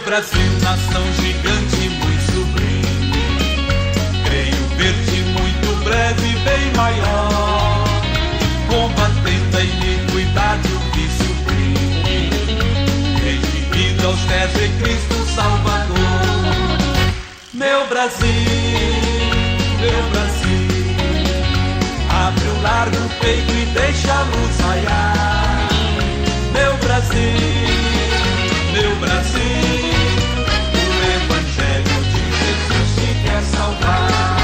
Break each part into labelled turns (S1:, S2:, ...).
S1: Brasil, nação gigante, muito sublime, creio ver-te muito breve, bem maior, combatendo a iniquidade, o vício crime, redimido aos pés de Cristo Salvador. Meu Brasil, abre o largo peito e deixa a luz raiar. Meu Brasil, o Evangelho de Jesus te quer salvar.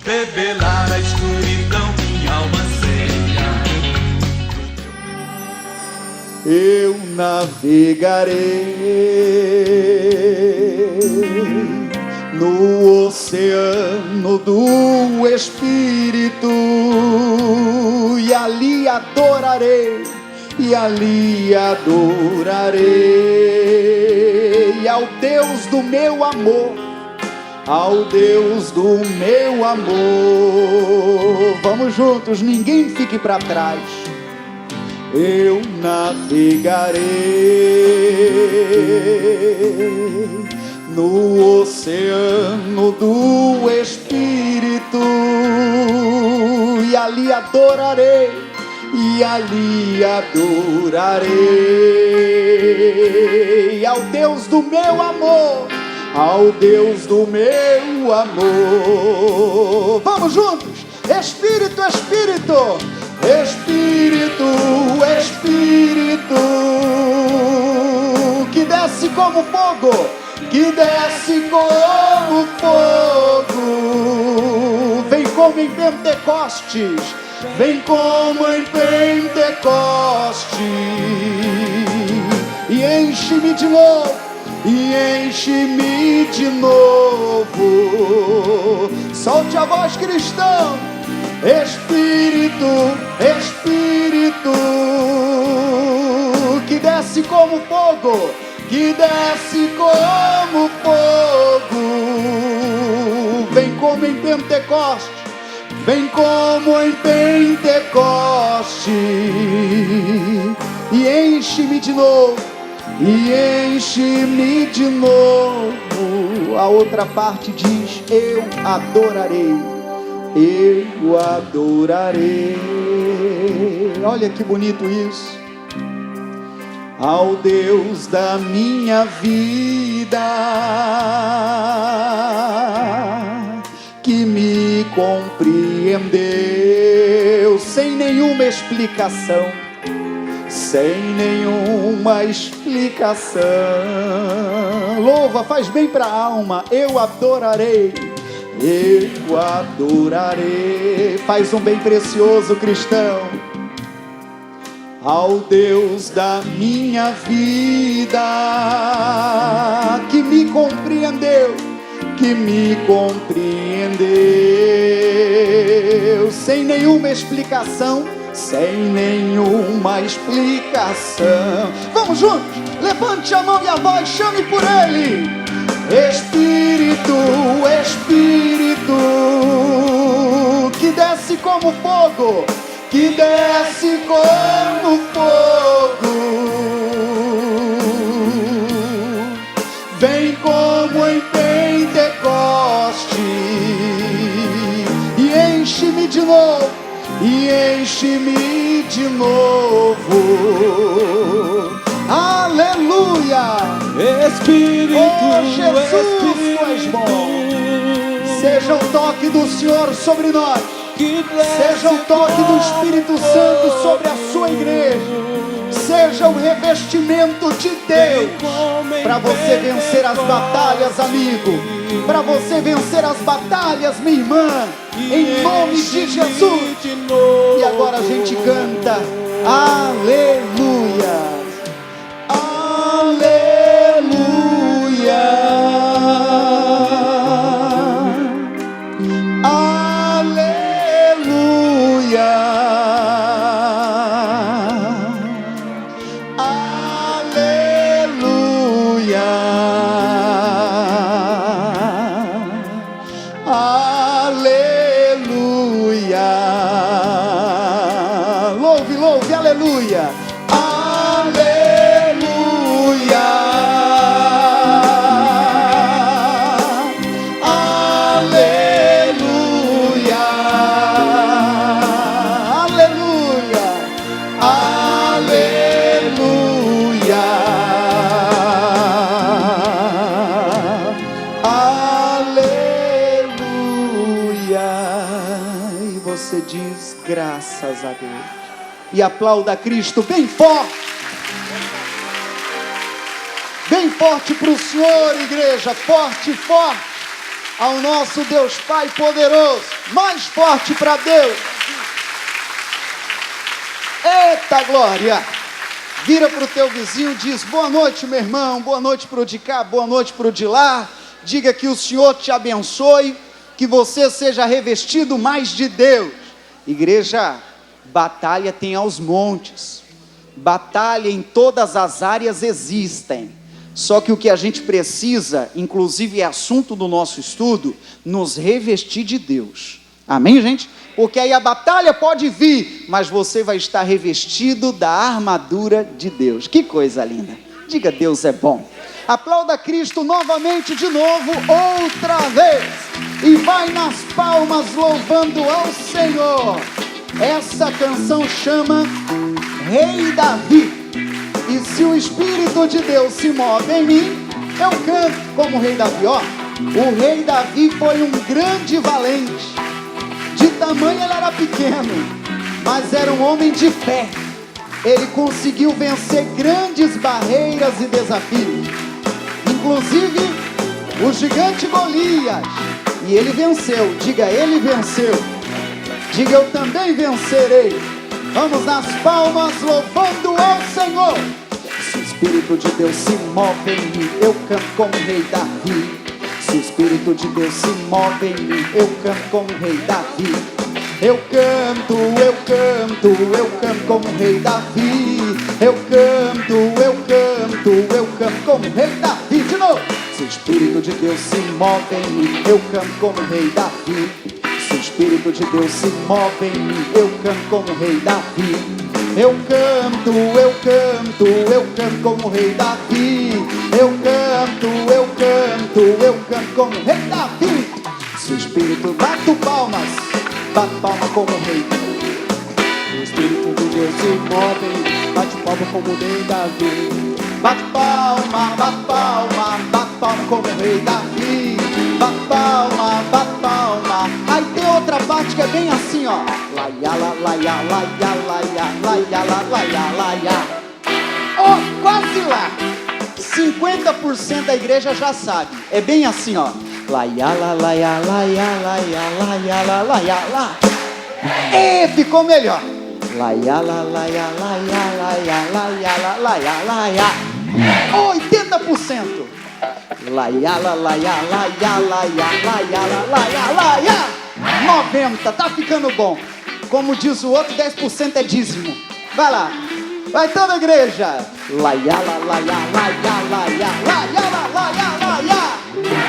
S1: Revelar a escuridão, minha alma anseia.
S2: Eu navegarei no oceano do Espírito e ali adorarei, ao Deus do meu amor, ao Deus do meu amor. Vamos juntos, ninguém fique para trás. Eu navegarei no oceano do Espírito e ali adorarei, ao Deus do meu amor, ao Deus do meu amor. Vamos juntos, Espírito, Espírito, Espírito, Espírito, que desce como fogo, que desce como fogo, vem como em Pentecostes, vem como em Pentecostes, e enche-me de novo, e enche-me de novo. Solte a voz, cristão. Espírito, Espírito, que desce como fogo, que desce como fogo, vem como em Pentecostes, vem como em Pentecoste, e enche-me de novo, e enche-me de novo. A outra parte diz: eu adorarei, eu adorarei. Olha que bonito isso. Ao Deus da minha vida, que me compreendeu sem nenhuma explicação, sem nenhuma explicação. Louva, faz bem para a alma. Eu adorarei, eu adorarei. Faz um bem precioso, cristão. Ao Deus da minha vida, que me compreendeu, que me compreendeu sem nenhuma explicação, sem nenhuma explicação. Vamos juntos, levante a mão e a voz, chame por ele. Espírito, Espírito, que desce como fogo, que desce como fogo, vem como em Pentecoste, e enche-me de novo, e enche-me de novo. Aleluia!
S3: Espírito,
S2: oh Jesus,
S3: Espírito,
S2: tu és bom. Seja o toque do Senhor sobre nós, seja o toque do Espírito Santo sobre a sua igreja, seja o revestimento de Deus para você vencer as batalhas, amigo, para você vencer as batalhas, minha irmã, em nome de Jesus. E agora a gente canta aleluia, aleluia. Aleluia, aleluia, aleluia. Graças a Deus. E aplauda Cristo bem forte. Bem forte para o Senhor, igreja. Forte, forte. Ao nosso Deus Pai poderoso. Mais forte para Deus. Eita glória. Vira para o teu vizinho e diz: boa noite, meu irmão. Boa noite para o de cá, boa noite para o de lá. Diga que o Senhor te abençoe. Que você seja revestido mais de Deus. Igreja, batalha tem aos montes. Batalha em todas as áreas existem. Só que o que a gente precisa, inclusive é assunto do nosso estudo, nos revestir de Deus. Amém, gente? Porque aí a batalha pode vir, mas você vai estar revestido da armadura de Deus. Que coisa linda. Diga: Deus é bom. Aplauda Cristo novamente, de novo, outra vez. E vai nas palmas louvando ao Senhor. Essa canção chama Rei Davi. E se o Espírito de Deus se move em mim, eu canto como o Rei Davi. Ó, o Rei Davi foi um grande valente. De tamanho ele era pequeno, mas era um homem de fé. Ele conseguiu vencer grandes barreiras e desafios. Inclusive o gigante Golias. E ele venceu. Diga: ele venceu. Diga: eu também vencerei. Vamos nas palmas louvando ao Senhor. Se o Espírito de Deus se move em mim, eu canto como o Rei Davi. Se o Espírito de Deus se move em mim, eu canto como o Rei Davi. Eu canto, eu canto, eu canto como o Rei Davi. Eu canto, eu canto, eu canto como o Rei Davi. De novo. Se o Espírito de Deus se move em mim, eu canto como o Rei Davi. Se o Espírito de Deus se move em mim, eu canto como o Rei Davi. Eu canto, eu canto, eu canto como o Rei Davi. Eu canto, eu canto, eu canto como o Rei Davi. Se o Espírito, bate palmas, bate palma como o Rei.
S3: O Espírito de Deus se move em mim, bate palma como o Rei Davi.
S2: Bate palma, bate palma, bate palma como o Rei Davi. Bate palma, bate palma. Aí tem outra parte que é bem assim, ó. Laia, la, laia, laia, laia, laia, la, laia, laia. Ó, quase lá. 50% da igreja já sabe. É bem assim, ó. Laia, la, laia, laia, laia, laia, la, laia, lá. E ficou melhor. Laia, la, laia, laia, laia, laia, la, laia, laia. 80%. Laia, la, laia, laia, laia, laia, la, laia, laia. 90%, tá ficando bom. Como diz o outro, 10% é dízimo. Vai lá. Vai toda a igreja. Laia, la, laia, laia, laia, laia, la, laia, laia.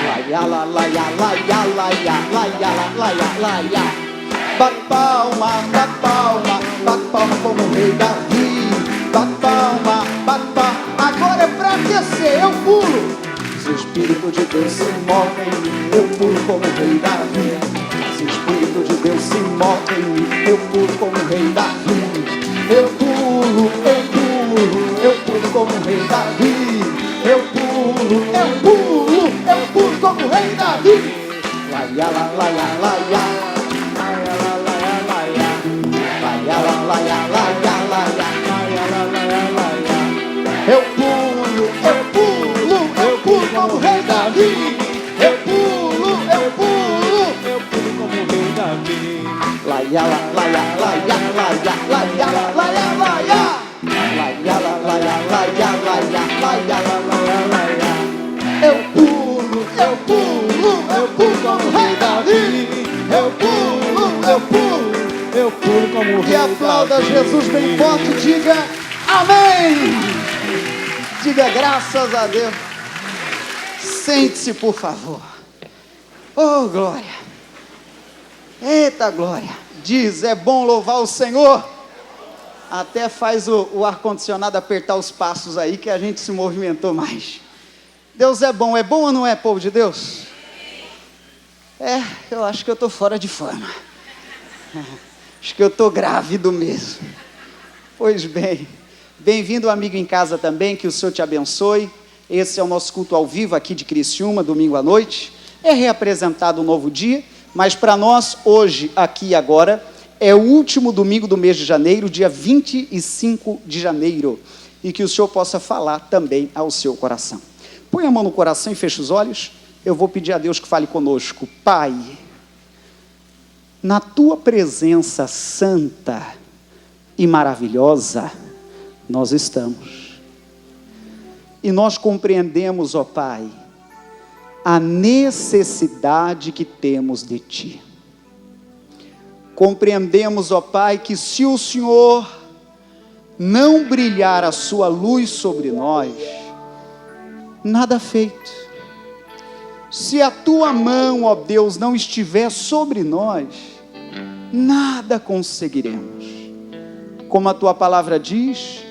S2: Laia, la, laia, laia, laia, laia, la, laia, laia. Bate palma, bate palma, bate palma como o Rei Davi. Bate palma, bate palma. Agora é pra aquecer, eu pulo. Se o Espírito de Deus se move em mim, eu pulo como o Rei Davi. Se o Espírito de Deus se move em mim, eu pulo como o Rei Davi. Eu pulo, eu pulo, eu pulo como o Rei Davi. Eu pulo, eu pulo, eu pulo como o Rei Davi. Laia, la, laia, laia. Eu pulo, eu pulo, eu pulo como o Rei Davi. Eu pulo, eu pulo,
S3: Eu pulo como o Rei Davi.
S2: laia, laia, laia, laia, laia, laia, laia. Laia, laia, laia, laia, laia, laia, laia. Eu pulo, eu pulo, eu pulo como o Rei Davi. Eu pulo, eu pulo.
S3: Eu pulo como o Rei Davi.
S2: E aplauda Jesus bem forte, diga amém. Diga graças a Deus. Sente-se, por favor. Oh, glória. Eita, glória. Diz, é bom louvar o Senhor. Até faz o ar-condicionado apertar os passos aí, que a gente se movimentou mais. Deus é bom ou não é, povo de Deus? É, eu acho que eu estou fora de forma. Acho que eu estou grávido mesmo. Pois bem, bem-vindo, amigo em casa também, que o Senhor te abençoe. Esse é o nosso culto ao vivo aqui de Criciúma, domingo à noite. É reapresentado um novo dia, mas para nós, hoje, aqui e agora, É o último domingo do mês de janeiro, dia 25 de janeiro. E que o Senhor possa falar também ao seu coração. Põe a mão no coração e feche os olhos. Eu vou pedir a Deus que fale conosco. Pai, na tua presença santa e maravilhosa, nós estamos. E nós compreendemos, ó Pai, a necessidade que temos de Ti. Compreendemos, ó Pai, que se o Senhor não brilhar a sua luz sobre nós, nada feito. Se a tua mão, ó Deus, não estiver sobre nós, nada conseguiremos. Como a tua palavra diz,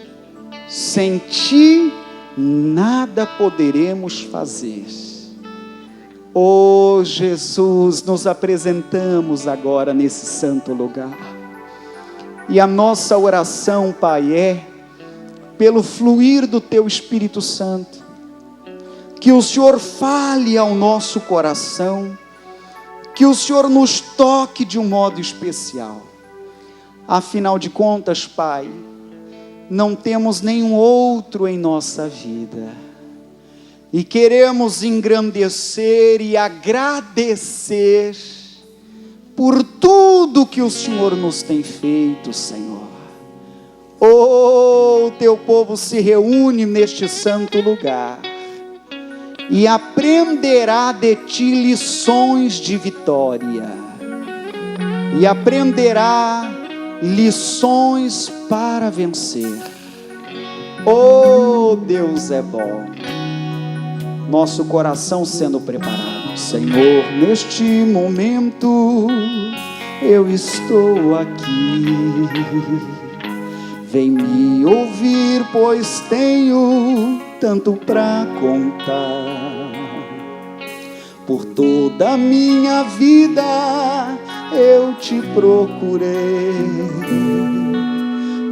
S2: sem ti nada poderemos fazer. Oh Jesus, nos apresentamos agora nesse santo lugar. E a nossa oração, Pai, é pelo fluir do teu Espírito Santo, que o Senhor fale ao nosso coração, que o Senhor nos toque de um modo especial. Afinal de contas, Pai, não temos nenhum outro em nossa vida, e queremos engrandecer e agradecer por tudo que o Senhor nos tem feito, Senhor. O teu povo se reúne neste santo lugar e aprenderá de ti lições de vitória, e aprenderá lições para vencer. Oh, Deus é bom. Nosso coração sendo preparado. Senhor, neste momento eu estou aqui. Vem me ouvir, pois tenho tanto para contar. Por toda a minha vida eu te procurei,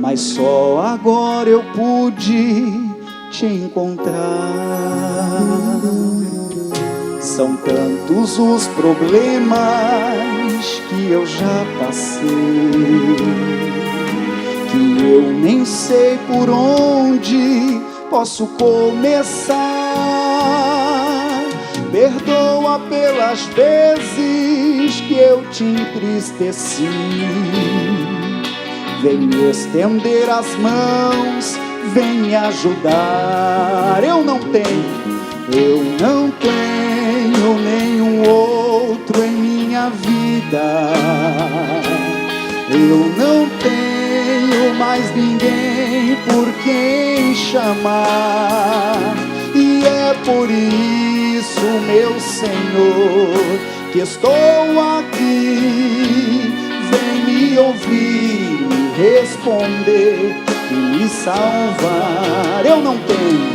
S2: mas só agora eu pude te encontrar. São tantos os problemas que eu já passei, que eu nem sei por onde posso começar. Perdoa pelas vezes que eu te entristeci. Vem me estender as mãos, vem me ajudar. Eu não tenho nenhum outro em minha vida. Eu não tenho mais ninguém por quem chamar. E é por isso, meu Senhor, que estou aqui. Vem me ouvir, me responder e me salvar. Eu não tenho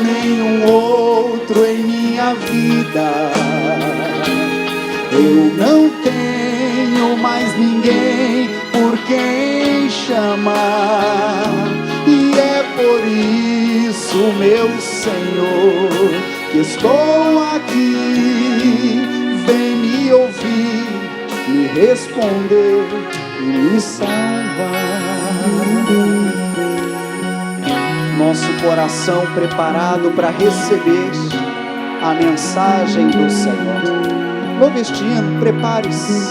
S2: nenhum outro em minha vida. Eu não tenho mais ninguém por quem chamar. E é por isso, meu Senhor, que estou aqui. Vem me ouvir, me responder e me salvar. Nosso coração preparado para receber a mensagem do Senhor. Nordestino, prepare-se.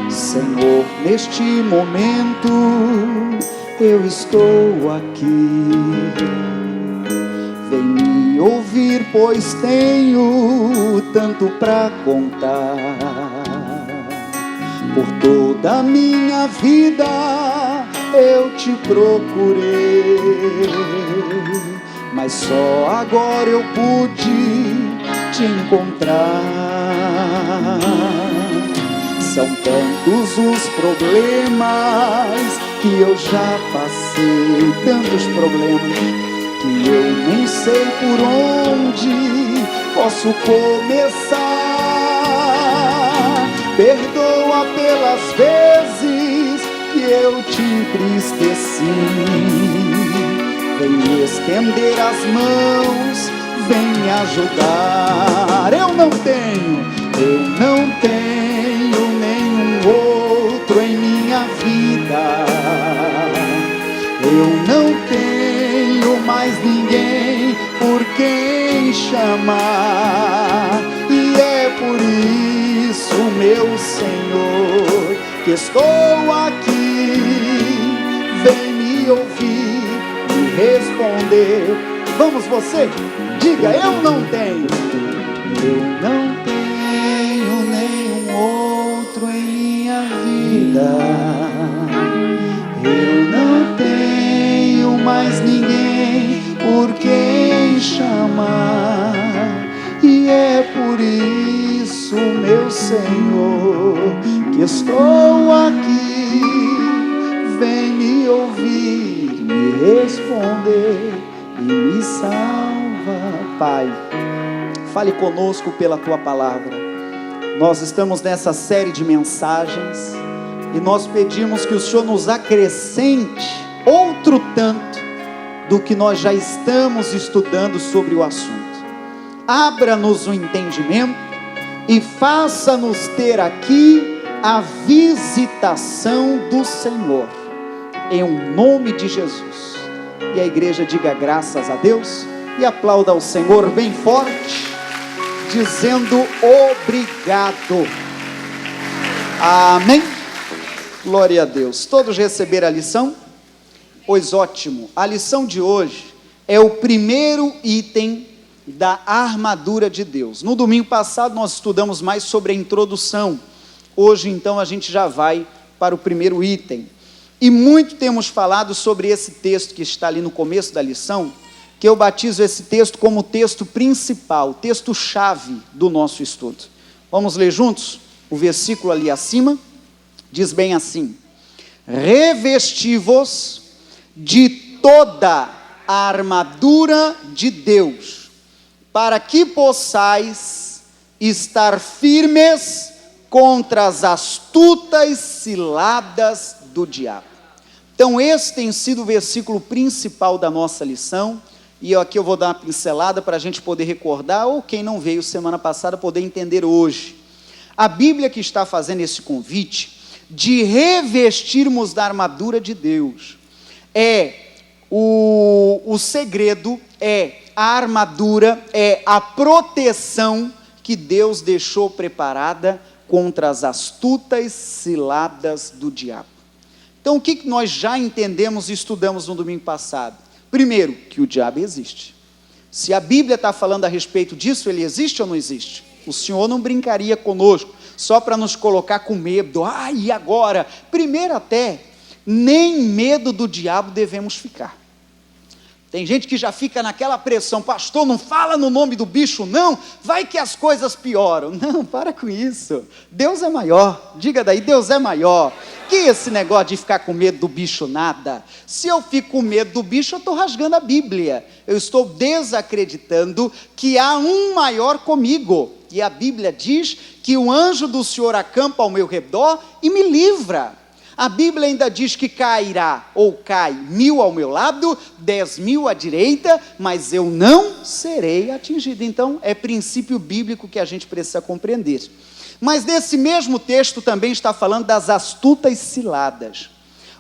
S2: Senhor, neste momento eu estou aqui. Vem me ouvir, pois tenho tanto para contar. Por toda a minha vida eu te procurei, mas só agora eu pude te encontrar. São tantos os problemas que eu já passei, tantos problemas que eu nem sei por onde posso começar. Perdoa pelas vezes que eu te entristeci. Vem me estender as mãos, vem me ajudar. Eu não tenho Eu não tenho mais ninguém por quem chamar, e é por isso, meu Senhor, que estou aqui. Vem me ouvir, me responder. Vamos você, diga: eu não tenho nenhum outro em minha vida. Eu não tenho mais ninguém por quem chamar, e é por isso, meu Senhor, que estou aqui. Vem me ouvir, me responder e me salva. Pai, fale conosco pela Tua palavra. Nós estamos nessa série de mensagens e nós pedimos que o Senhor nos acrescente outro tanto do que nós já estamos estudando sobre o assunto. Abra-nos o entendimento e faça-nos ter aqui a visitação do Senhor, em nome de Jesus. E a igreja diga graças a Deus e aplauda ao Senhor bem forte, dizendo obrigado. Amém. Glória a Deus. Todos receberam a lição? Pois ótimo. A lição de hoje é o primeiro item da armadura de Deus. No domingo passado nós estudamos mais sobre a introdução. Hoje então a gente já vai para o primeiro item. E muito temos falado sobre esse texto que está ali no começo da lição, que eu batizo esse texto como o texto principal, o texto-chave do nosso estudo. Vamos ler juntos? O versículo ali acima diz bem assim: revesti-vos de toda a armadura de Deus, para que possais estar firmes contra as astutas ciladas do diabo. Então esse tem sido o versículo principal da nossa lição, e aqui eu vou dar uma pincelada para a gente poder recordar, ou quem não veio semana passada poder entender hoje. A Bíblia que está fazendo esse convite de revestirmos da armadura de Deus, o segredo é a armadura, é a proteção que Deus deixou preparada contra as astutas ciladas do diabo. Então o que nós já entendemos e estudamos no domingo passado? Primeiro, que o diabo existe. Se a Bíblia está falando a respeito disso, ele existe ou não existe? O Senhor não brincaria conosco só para nos colocar com medo. E agora? Primeiro até, nem medo do diabo devemos ficar. Tem gente que já fica naquela pressão: pastor, não fala no nome do bicho não, vai que as coisas pioram. Não, para com isso. Deus é maior. Diga daí, Deus é maior. Que esse negócio de ficar com medo do bicho nada. Se eu fico com medo do bicho, eu estou rasgando a Bíblia. Eu estou desacreditando que há um maior comigo. E a Bíblia diz que o anjo do Senhor acampa ao meu redor e me livra. A Bíblia ainda diz que cairá ou cai 1000 ao meu lado, 10.000 à direita, mas eu não serei atingido. Então é princípio bíblico que a gente precisa compreender. Mas nesse mesmo texto também está falando das astutas ciladas.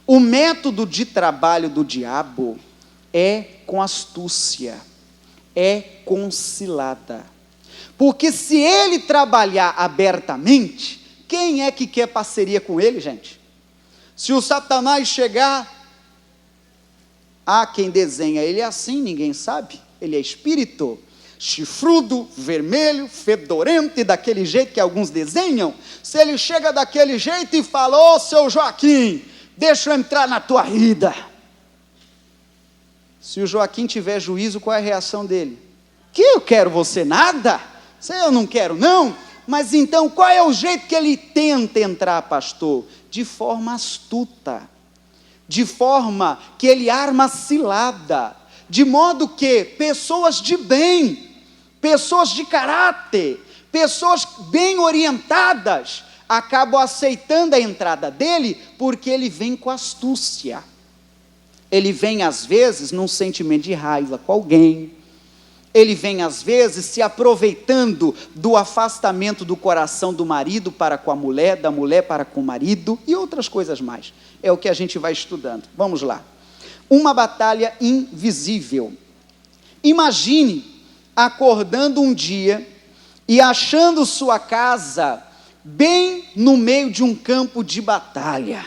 S2: O método de trabalho do diabo é com astúcia, é com cilada. Porque se ele trabalhar abertamente, quem é que quer parceria com ele, gente? Se o Satanás chegar, quem desenha ele é assim, ninguém sabe, ele é espírito, chifrudo, vermelho, fedorento e daquele jeito que alguns desenham. Se ele chega daquele jeito e fala: ô seu Joaquim, deixa eu entrar na tua vida. Se o Joaquim tiver juízo, qual é a reação dele? Que eu quero você nada? Eu não quero não. Mas então qual é o jeito que ele tenta entrar, pastor? De forma astuta, de forma que ele arma cilada, de modo que pessoas de bem, pessoas de caráter, pessoas bem orientadas, acabam aceitando a entrada dele, porque ele vem com astúcia. Ele vem às vezes num sentimento de raiva com alguém, ele vem às vezes se aproveitando do afastamento do coração do marido para com a mulher, da mulher para com o marido e outras coisas mais. É o que a gente vai estudando. Vamos lá. uma batalha invisível. Imagine acordando um dia e achando sua casa bem no meio de um campo de batalha,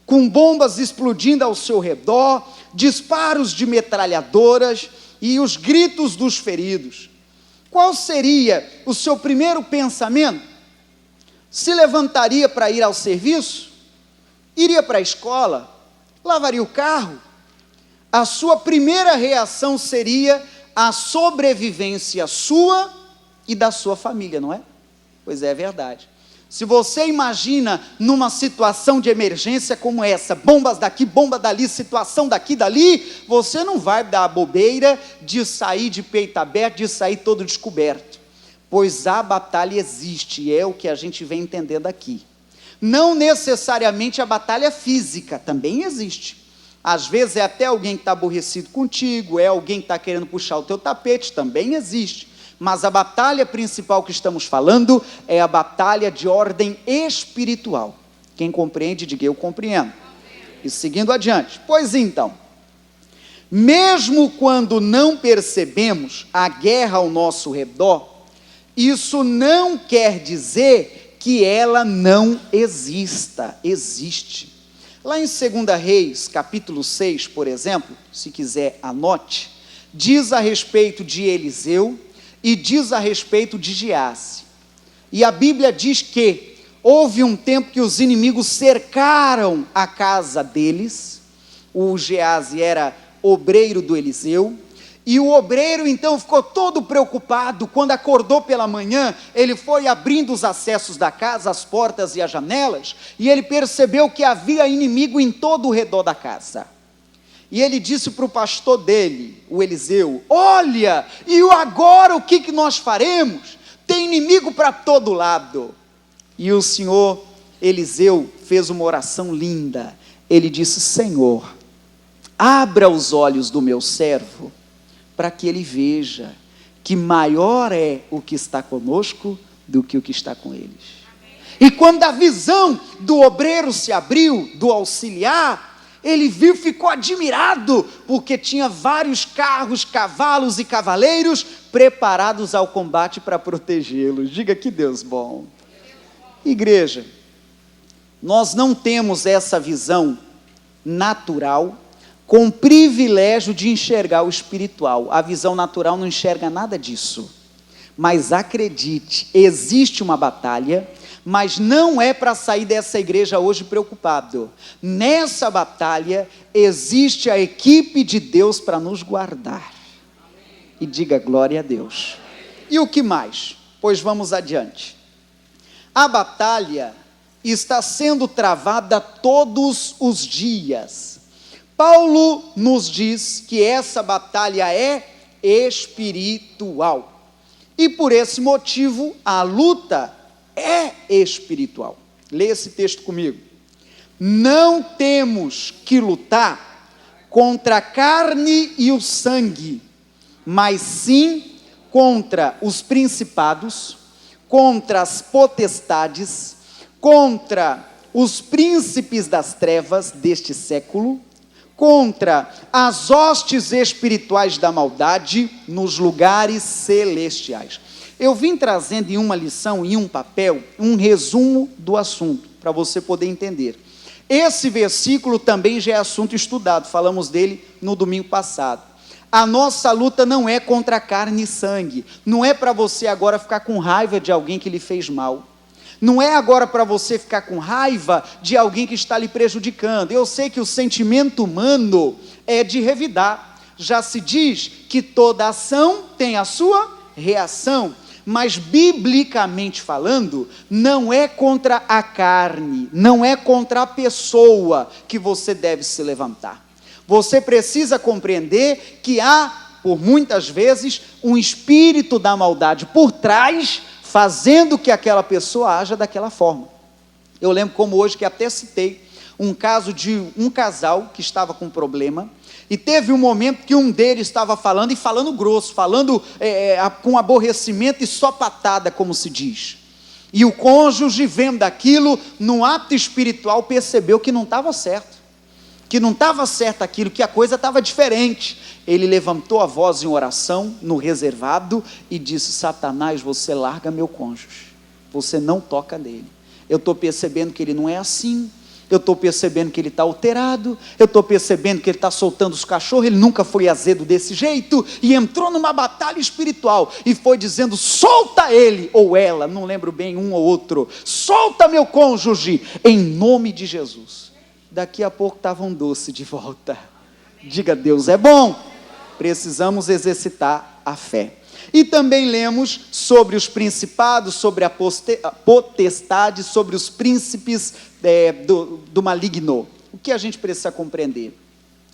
S2: com bombas explodindo ao seu redor, disparos de metralhadoras e os gritos dos feridos. Qual seria o seu primeiro pensamento? Se levantaria para ir ao serviço? Iria para a escola? Lavaria o carro? A sua primeira reação seria a sobrevivência sua e da sua família, não é? Pois é verdade. Se você imagina numa situação de emergência como essa, bombas daqui, bomba dali, situação daqui, dali, você não vai dar a bobeira de sair de peito aberto, de sair todo descoberto, pois a batalha existe, e é o que a gente vem entendendo aqui. Não necessariamente a batalha física, também existe. Às vezes é até alguém que está aborrecido contigo, é alguém que está querendo puxar o teu tapete, também existe. Mas a batalha principal que estamos falando é a batalha de ordem espiritual. Quem compreende, diga eu compreendo. E seguindo adiante, pois então, mesmo quando não percebemos a guerra ao nosso redor, isso não quer dizer que ela não exista, existe. Lá em 2 Reis, capítulo 6, por exemplo, se quiser anote, diz a respeito de Eliseu e diz a respeito de Geazi. E a Bíblia diz que houve um tempo que os inimigos cercaram a casa deles. O Geazi era obreiro do Eliseu, e o obreiro então ficou todo preocupado. Quando acordou pela manhã, ele foi abrindo os acessos da casa, as portas e as janelas, e ele percebeu que havia inimigo em todo o redor da casa. E ele disse para o pastor dele, o Eliseu: olha, e agora o que nós faremos? Tem inimigo para todo lado. E o senhor Eliseu fez uma oração linda. Ele disse: Senhor, abra os olhos do meu servo, para que ele veja que maior é o que está conosco do que o que está com eles. E quando a visão do obreiro se abriu, do auxiliar, ele viu, ficou admirado, porque tinha vários carros, cavalos e cavaleiros preparados ao combate para protegê-los. Diga que Deus bom. Igreja, nós não temos essa visão natural com privilégio de enxergar o espiritual. A visão natural não enxerga nada disso. Mas acredite, existe uma batalha, mas não é para sair dessa igreja hoje preocupado. Nessa batalha existe a equipe de Deus para nos guardar. E diga glória a Deus. E o que mais? Pois vamos adiante. A batalha está sendo travada todos os dias. Paulo nos diz que essa batalha é espiritual. E por esse motivo a luta é espiritual. Leia esse texto comigo. Não temos que lutar contra a carne e o sangue, mas sim contra os principados, contra as potestades, contra os príncipes das trevas deste século, contra as hostes espirituais da maldade nos lugares celestiais. Eu vim trazendo em uma lição, em um papel, um resumo do assunto, para você poder entender. Esse versículo também já é assunto estudado, falamos dele no domingo passado. A nossa luta não é contra carne e sangue, não é para você agora ficar com raiva de alguém que lhe fez mal, não é agora para você ficar com raiva de alguém que está lhe prejudicando. Eu sei que o sentimento humano é de revidar, já se diz que toda ação tem a sua reação, mas biblicamente falando, não é contra a carne, não é contra a pessoa que você deve se levantar. Você precisa compreender que há, por muitas vezes, um espírito da maldade por trás, fazendo que aquela pessoa haja daquela forma. Eu lembro como hoje, que até citei, um caso de um casal que estava com problema, e teve um momento que um deles estava falando, e falando grosso, falando com aborrecimento e só patada, como se diz. E o cônjuge, vendo aquilo, no ato espiritual, percebeu que não estava certo, que não estava certo aquilo, que a coisa estava diferente. Ele levantou a voz em oração, no reservado, e disse: Satanás, você larga meu cônjuge, você não toca nele. Eu estou percebendo que ele não é assim, eu estou percebendo que ele está alterado, eu estou percebendo que ele está soltando os cachorros, ele nunca foi azedo desse jeito, e entrou numa batalha espiritual, e foi dizendo: solta ele, ou ela, não lembro bem, um ou outro, solta meu cônjuge, em nome de Jesus. Daqui a pouco estava um doce de volta. Diga: Deus é bom. Precisamos exercitar a fé. E também lemos sobre os principados, sobre a potestade, sobre os príncipes do maligno. O que a gente precisa compreender?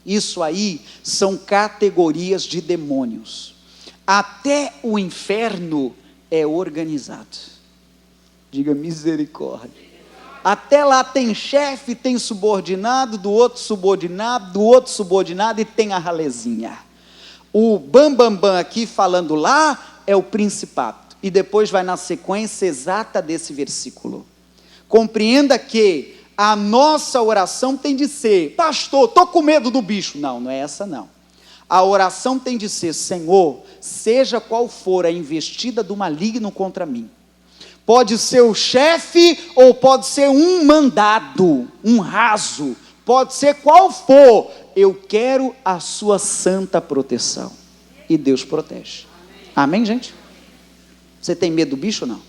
S2: Isso aí são categorias de demônios. Até o inferno é organizado. Diga: misericórdia. Até lá tem chefe, tem subordinado, do outro subordinado, e tem a ralezinha. O bambambam aqui falando lá é o principado, e depois vai na sequência exata desse versículo. Compreenda que a nossa oração tem de ser: pastor, estou com medo do bicho. Não, não é essa não. A oração tem de ser: Senhor, seja qual for a investida do maligno contra mim, pode ser o chefe, ou pode ser um mandado, um raso, pode ser qual for, eu quero a sua santa proteção. E Deus protege. Amém, gente? Você tem medo do bicho ou não?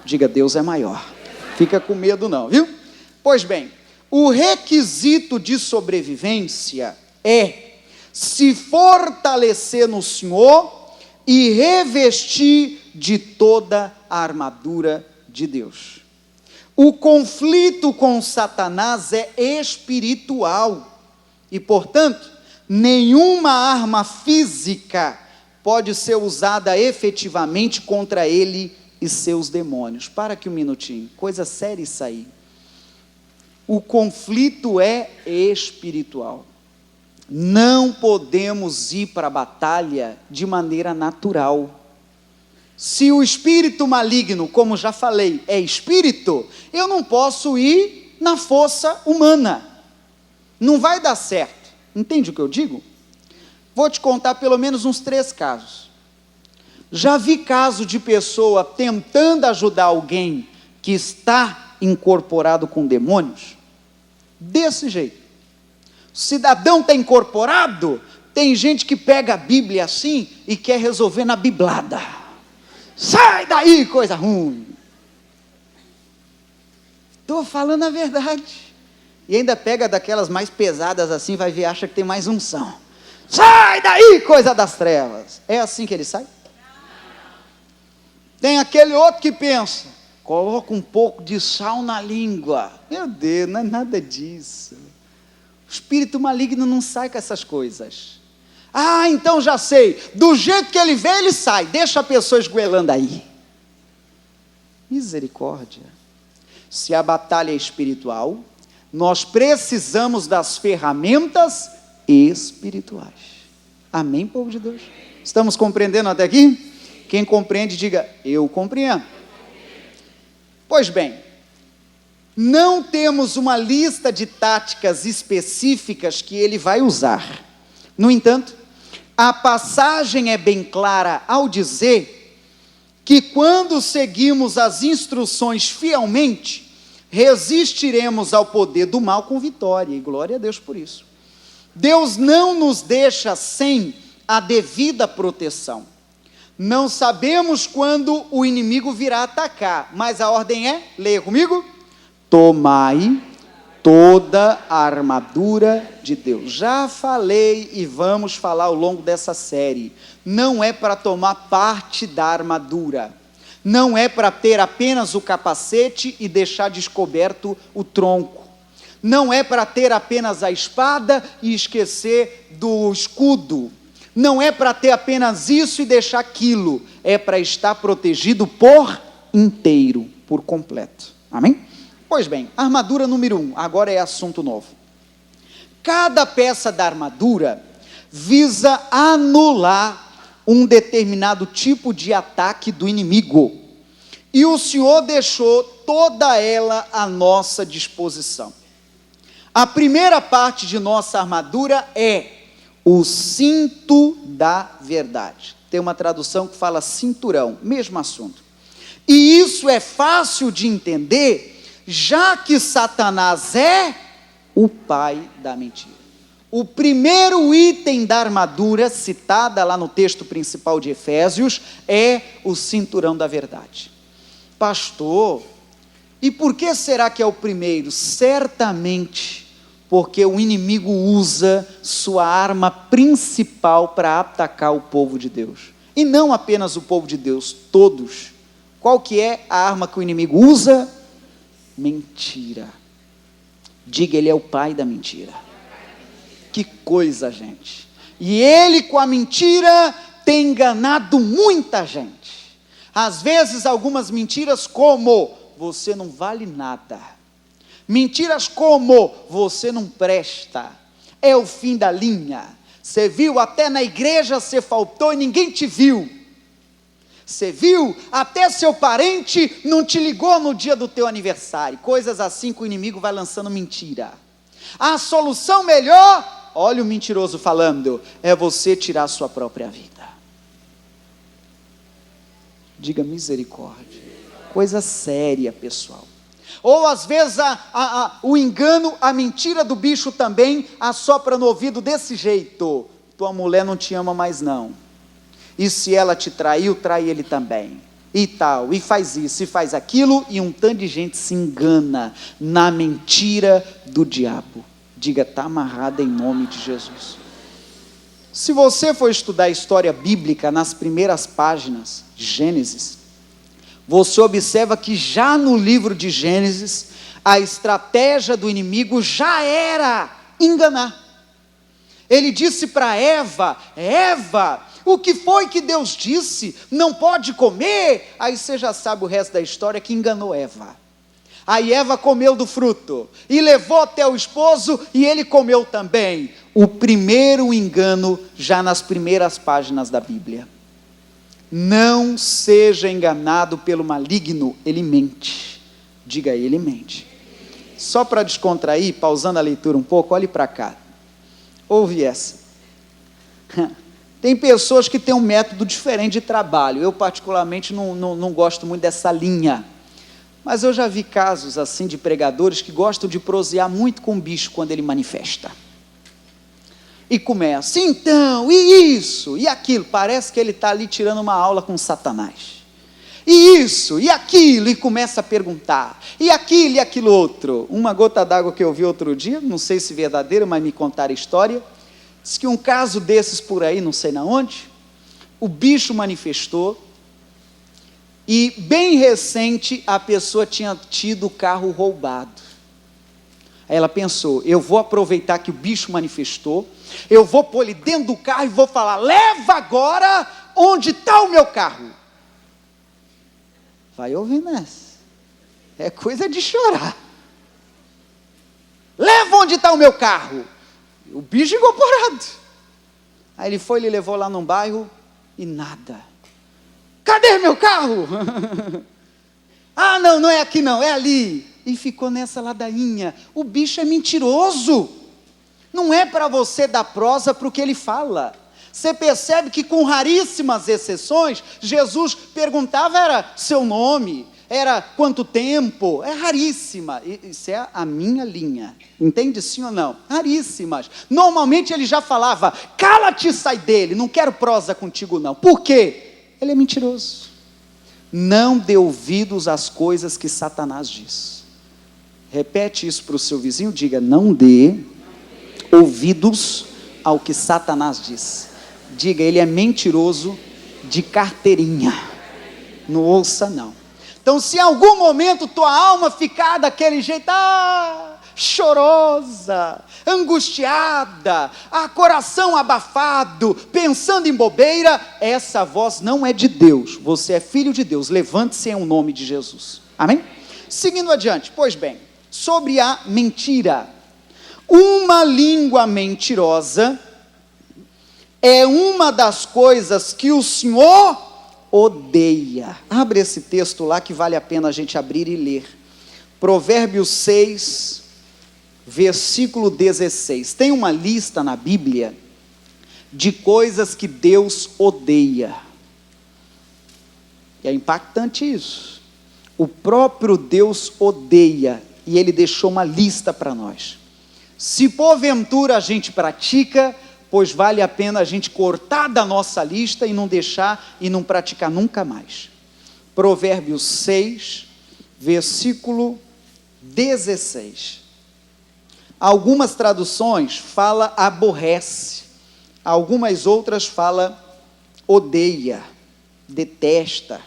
S2: Diga: Deus é maior. Fica com medo não, viu? Pois bem, o requisito de sobrevivência é se fortalecer no Senhor e revestir de toda a armadura de Deus. O conflito com Satanás é espiritual e, portanto, nenhuma arma física pode ser usada efetivamente contra ele e seus demônios. Para aqui um minutinho, coisa séria isso aí. O conflito é espiritual. Não podemos ir para a batalha de maneira natural. Se o espírito maligno, como já falei, é espírito, eu não posso ir na força humana. Não vai dar certo. Entende o que eu digo? Vou te contar pelo menos uns 3 casos. Já vi caso de pessoa tentando ajudar alguém que está incorporado com demônios? Desse jeito. O cidadão está incorporado, tem gente que pega a Bíblia assim e quer resolver na biblada. Sai daí, coisa ruim. Estou falando a verdade. E ainda pega daquelas mais pesadas assim, vai ver, acha que tem mais unção. Sai daí, coisa das trevas. É assim que ele sai? Tem aquele outro que pensa: coloca um pouco de sal na língua. Meu Deus, não é nada disso. O espírito maligno não sai com essas coisas. Ah, então já sei, do jeito que ele vê, ele sai, deixa a pessoa esgoelando aí. Misericórdia. Se a batalha é espiritual, nós precisamos das ferramentas espirituais. Amém, povo de Deus? Estamos compreendendo até aqui? Quem compreende, diga: eu compreendo. Pois bem, não temos uma lista de táticas específicas que ele vai usar. No entanto, a passagem é bem clara ao dizer que quando seguimos as instruções fielmente, resistiremos ao poder do mal com vitória, e glória a Deus por isso. Deus não nos deixa sem a devida proteção. Não sabemos quando o inimigo virá atacar, mas a ordem é, leia comigo: tomai toda a armadura de Deus. Já falei e vamos falar ao longo dessa série. Não é para tomar parte da armadura. Não é para ter apenas o capacete e deixar descoberto o tronco. Não é para ter apenas a espada e esquecer do escudo. Não é para ter apenas isso e deixar aquilo. É para estar protegido por inteiro, por completo. Amém? Pois bem, armadura número 1, agora é assunto novo. Cada peça da armadura visa anular um determinado tipo de ataque do inimigo. E o Senhor deixou toda ela à nossa disposição. A primeira parte de nossa armadura é o cinto da verdade. Tem uma tradução que fala cinturão, mesmo assunto. E isso é fácil de entender, já que Satanás é o pai da mentira. O primeiro item da armadura, citada lá no texto principal de Efésios, é o cinturão da verdade. Pastor, e por que será que é o primeiro? Certamente porque o inimigo usa sua arma principal para atacar o povo de Deus. E não apenas o povo de Deus, todos. Qual que é a arma que o inimigo usa? Mentira. Diga, ele é o pai da mentira. Que coisa, gente. E ele, com a mentira, tem enganado muita gente. Às vezes, algumas mentiras como: você não vale nada. Mentiras como: você não presta. É o fim da linha. Você viu, até na igreja você faltou e ninguém te viu. Você viu, até seu parente não te ligou no dia do teu aniversário. Coisas assim que o inimigo vai lançando mentira. A solução melhor, olha o mentiroso falando, é você tirar a sua própria vida. Diga misericórdia. Coisa séria, pessoal. Ou às vezes o engano, a mentira do bicho também assopra no ouvido desse jeito: tua mulher não te ama mais não, e se ela te traiu, trai ele também, e tal, e faz isso, e faz aquilo, e um tanto de gente se engana na mentira do diabo. Diga, está amarrada em nome de Jesus. Se você for estudar a história bíblica nas primeiras páginas de Gênesis, você observa que já no livro de Gênesis, a estratégia do inimigo já era enganar. Ele disse para Eva: Eva, o que foi que Deus disse? Não pode comer? Aí você já sabe o resto da história, que enganou Eva. Aí Eva comeu do fruto, e levou até o esposo, e ele comeu também. O primeiro engano, já nas primeiras páginas da Bíblia. Não seja enganado pelo maligno, ele mente. Diga aí, ele mente. Só para descontrair, pausando a leitura um pouco, olhe para cá. Ouve essa. Tem pessoas que têm um método diferente de trabalho. Eu particularmente não gosto muito dessa linha. Mas eu já vi casos assim de pregadores que gostam de prosear muito com o bicho quando ele manifesta. E começa, então, e isso, e aquilo, parece que ele está ali tirando uma aula com Satanás. E isso, e aquilo, e começa a perguntar, e aquilo, e aquilo outro. Uma gota d'água que eu vi outro dia, não sei se verdadeira, mas me contaram a história, diz que um caso desses por aí, não sei na onde, o bicho manifestou, e bem recente a pessoa tinha tido o carro roubado. Aí ela pensou, eu vou aproveitar que o bicho manifestou, eu vou pôr ele dentro do carro e vou falar: leva agora onde está o meu carro. Vai ouvindo essa, é coisa de chorar. Leva onde está o meu carro. O bicho incorporado. Aí ele foi, ele levou lá num bairro e nada. Cadê meu carro? Ah, não é aqui não, é ali. E ficou nessa ladainha. O bicho é mentiroso. Não é para você dar prosa para o que ele fala. Você percebe que com raríssimas exceções, Jesus perguntava, era seu nome, era quanto tempo, é raríssima. Isso é a minha linha, entende sim ou não? Raríssimas. Normalmente ele já falava: cala-te e sai dele, não quero prosa contigo não. Por quê? Ele é mentiroso. Não dê ouvidos às coisas que Satanás diz. Repete isso para o seu vizinho, diga: não dê ouvidos ao que Satanás diz. Diga, ele é mentiroso de carteirinha. Não ouça não. Então, se em algum momento tua alma ficar daquele jeito, chorosa, angustiada, coração abafado, pensando em bobeira, essa voz não é de Deus. Você é filho de Deus. Levante-se em nome de Jesus. Amém? Seguindo adiante, pois bem, sobre a mentira. Uma língua mentirosa é uma das coisas que o Senhor odeia. Abre esse texto lá que vale a pena a gente abrir e ler. Provérbios 6, versículo 16. Tem uma lista na Bíblia de coisas que Deus odeia. E é impactante isso. O próprio Deus odeia, e Ele deixou uma lista para nós. Se porventura a gente pratica, pois vale a pena a gente cortar da nossa lista e não deixar e não praticar nunca mais. Provérbios 6, versículo 16. Algumas traduções fala aborrece, algumas outras fala odeia, detesta.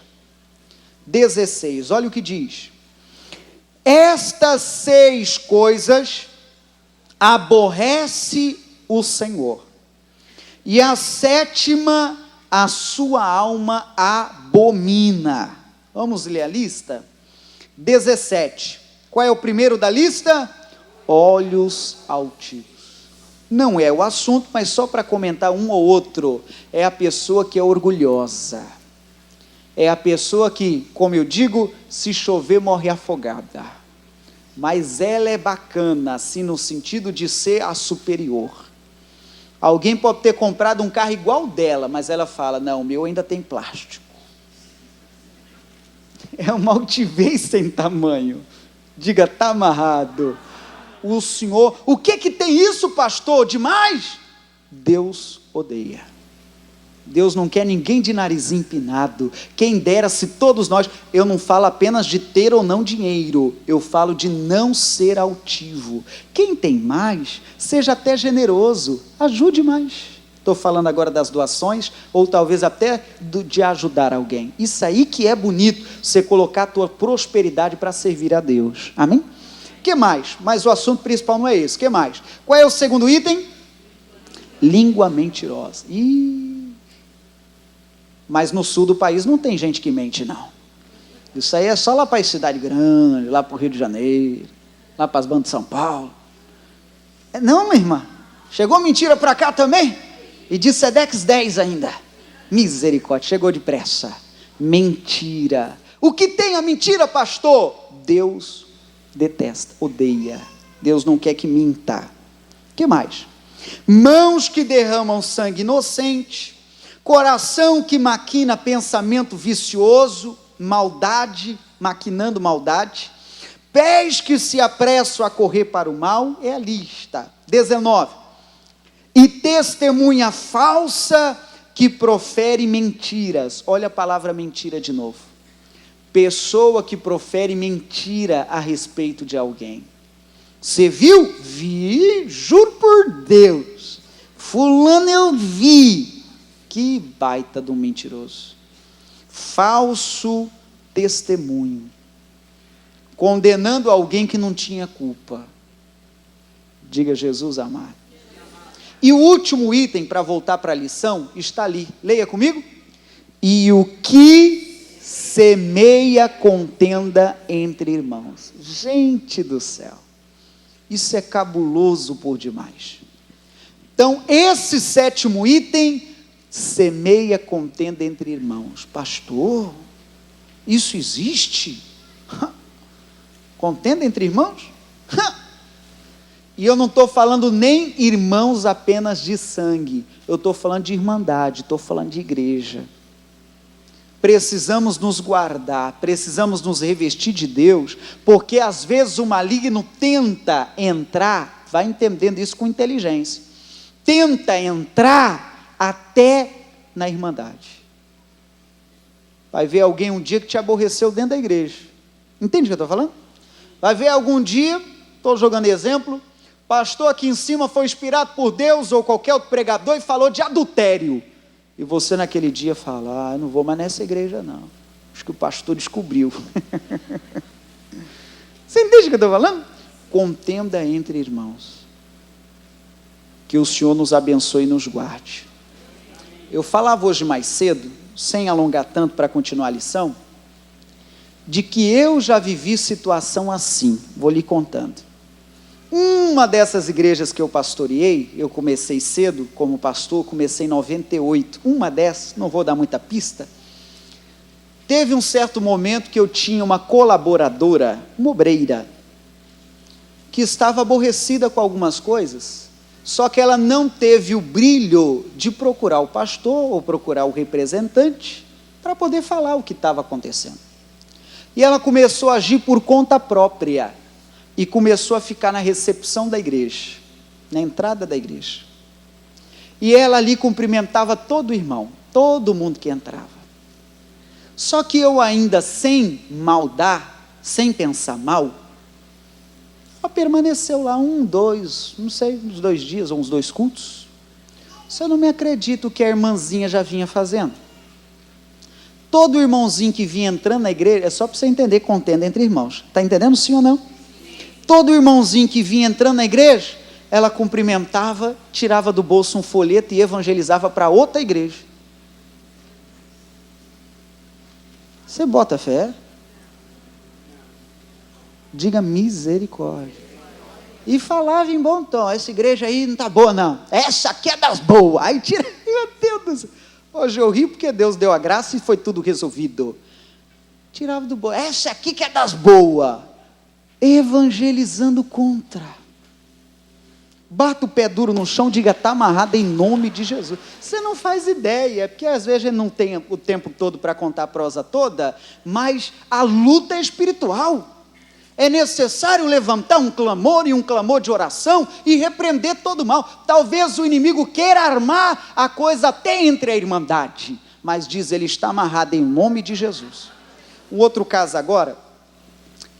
S2: 16, olha o que diz: estas 6 coisas aborrece o Senhor, e a 7ª a sua alma abomina. Vamos ler a lista? 17, qual é o primeiro da lista? Olhos altivos. Não é o assunto, mas só para comentar um ou outro, é a pessoa que é orgulhosa, é a pessoa que, como eu digo, se chover morre afogada, mas ela é bacana, assim no sentido de ser a superior. Alguém pode ter comprado um carro igual dela, mas ela fala, não, o meu ainda tem plástico. É uma altivez sem tamanho. Diga, está amarrado. O Senhor, o que tem isso, pastor? Demais? Deus odeia. Deus não quer ninguém de nariz empinado. Quem dera se todos nós, eu não falo apenas de ter ou não dinheiro, eu falo de não ser altivo. Quem tem mais, seja até generoso, ajude mais. Estou falando agora das doações, ou talvez até de ajudar alguém. Isso aí que é bonito, você colocar a tua prosperidade para servir a Deus. Amém? O que mais? Mas o assunto principal não é esse. O que mais? Qual é o segundo item? Língua mentirosa. Mas no sul do país não tem gente que mente, não. Isso aí é só lá para a cidade grande, lá para o Rio de Janeiro, lá para as bandas de São Paulo. Não, minha irmã. Chegou mentira para cá também? E de Sedex 10 ainda. Misericórdia, chegou depressa. Mentira. O que tem a mentira, pastor? Deus detesta, odeia. Deus não quer que minta. O que mais? Mãos que derramam sangue inocente, coração que maquina pensamento vicioso, maldade, maquinando maldade, pés que se apressam a correr para o mal, é a lista. 19, e testemunha falsa que profere mentiras. Olha a palavra mentira de novo. Pessoa que profere mentira a respeito de alguém. Você viu? Vi, juro por Deus. Fulano eu vi. Que baita de um mentiroso. Falso testemunho. Condenando alguém que não tinha culpa. Diga Jesus amado. E o último item, para voltar para a lição, está ali. Leia comigo. E o que semeia contenda entre irmãos. Gente do céu. Isso é cabuloso por demais. Então, esse 7º item, semeia contenda entre irmãos. Pastor, isso existe? Contenda entre irmãos? E eu não estou falando nem irmãos apenas de sangue, eu estou falando de irmandade, estou falando de igreja. Precisamos nos guardar, precisamos nos revestir de Deus, porque às vezes o maligno tenta entrar, vai entendendo isso com inteligência, tenta entrar até na irmandade. Vai ver alguém um dia que te aborreceu dentro da igreja, entende o que eu estou falando? Vai ver algum dia, estou jogando exemplo, pastor aqui em cima foi inspirado por Deus ou qualquer outro pregador e falou de adultério. E você naquele dia fala, eu não vou mais nessa igreja não. Acho que o pastor descobriu. Você entende o que eu estou falando? Contenda entre irmãos. Que o Senhor nos abençoe e nos guarde. Eu falava hoje mais cedo, sem alongar tanto para continuar a lição, de que eu já vivi situação assim, vou lhe contando. Uma dessas igrejas que eu pastoreei, eu comecei cedo como pastor, comecei em 98, uma dessas, não vou dar muita pista, teve um certo momento que eu tinha uma colaboradora, uma obreira, que estava aborrecida com algumas coisas, só que ela não teve o brilho de procurar o pastor ou procurar o representante para poder falar o que estava acontecendo. E ela começou a agir por conta própria e começou a ficar na recepção da igreja, na entrada da igreja. E ela ali cumprimentava todo irmão, todo mundo que entrava. Só que eu ainda, sem maldar, sem pensar mal, ela permaneceu lá uns 2 dias, ou uns 2 cultos. Você não me acredita o que a irmãzinha já vinha fazendo. Todo irmãozinho que vinha entrando na igreja, é só para você entender contenda entre irmãos. Está entendendo sim ou não? Todo irmãozinho que vinha entrando na igreja, ela cumprimentava, tirava do bolso um folheto e evangelizava para outra igreja. Você bota fé? Diga misericórdia. E falava em bom tom, essa igreja aí não está boa não, essa aqui é das boas. Aí tira, meu Deus do céu. Hoje eu ri porque Deus deu a graça e foi tudo resolvido. Tirava do bom, essa aqui que é das boas. Evangelizando contra. Bata o pé duro no chão, diga, está amarrado em nome de Jesus. Você não faz ideia, porque às vezes a gente não tem o tempo todo para contar a prosa toda, mas a luta é espiritual. É necessário levantar um clamor e um clamor de oração e repreender todo o mal. Talvez o inimigo queira armar a coisa até entre a irmandade, mas diz, ele está amarrado em nome de Jesus. Um outro caso agora,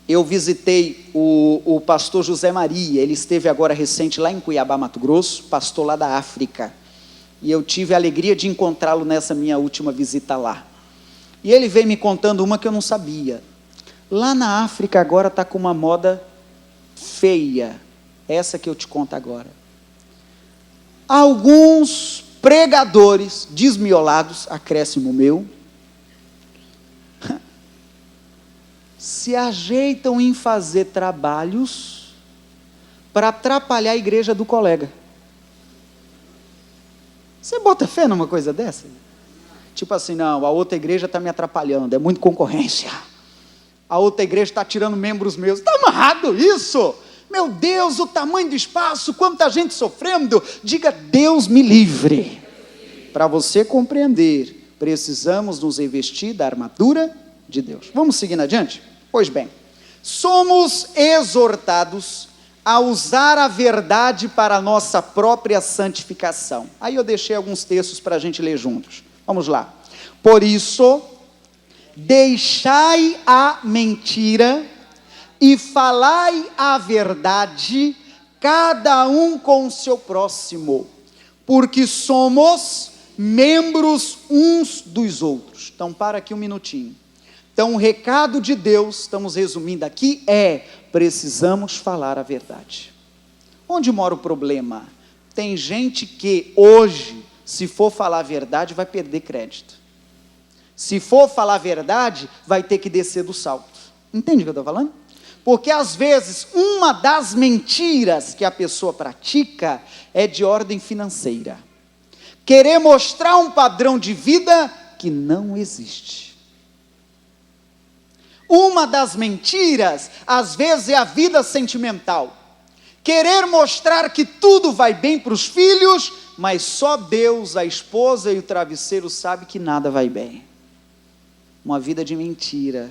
S2: eu visitei o pastor José Maria, ele esteve agora recente lá em Cuiabá, Mato Grosso, pastor lá da África, e eu tive a alegria de encontrá-lo nessa minha última visita lá. E ele veio me contando uma que eu não sabia. Lá na África agora está com uma moda feia, essa que eu te conto agora. Alguns pregadores desmiolados, acréscimo meu, se ajeitam em fazer trabalhos para atrapalhar a igreja do colega. Você bota fé numa coisa dessa? Tipo assim, não, a outra igreja está me atrapalhando, é muita concorrência. A outra igreja está tirando membros meus. Está amarrado isso? Meu Deus, o tamanho do espaço, quanta gente sofrendo. Diga, Deus me livre. Para você compreender, precisamos nos revestir da armadura de Deus. Vamos seguindo adiante? Pois bem, somos exortados a usar a verdade para a nossa própria santificação. Aí eu deixei alguns textos para a gente ler juntos. Vamos lá. Por isso, deixai a mentira e falai a verdade, cada um com o seu próximo, porque somos membros uns dos outros. Então, para aqui um minutinho. Então, o recado de Deus, estamos resumindo aqui, precisamos falar a verdade. Onde mora o problema? Tem gente que hoje, se for falar a verdade, vai perder crédito. Se for falar a verdade, vai ter que descer do salto. Entende o que eu estou falando? Porque às vezes, uma das mentiras que a pessoa pratica é de ordem financeira. Querer mostrar um padrão de vida que não existe. Uma das mentiras, às vezes, é a vida sentimental. Querer mostrar que tudo vai bem para os filhos, mas só Deus, a esposa e o travesseiro sabe que nada vai bem. Uma vida de mentira.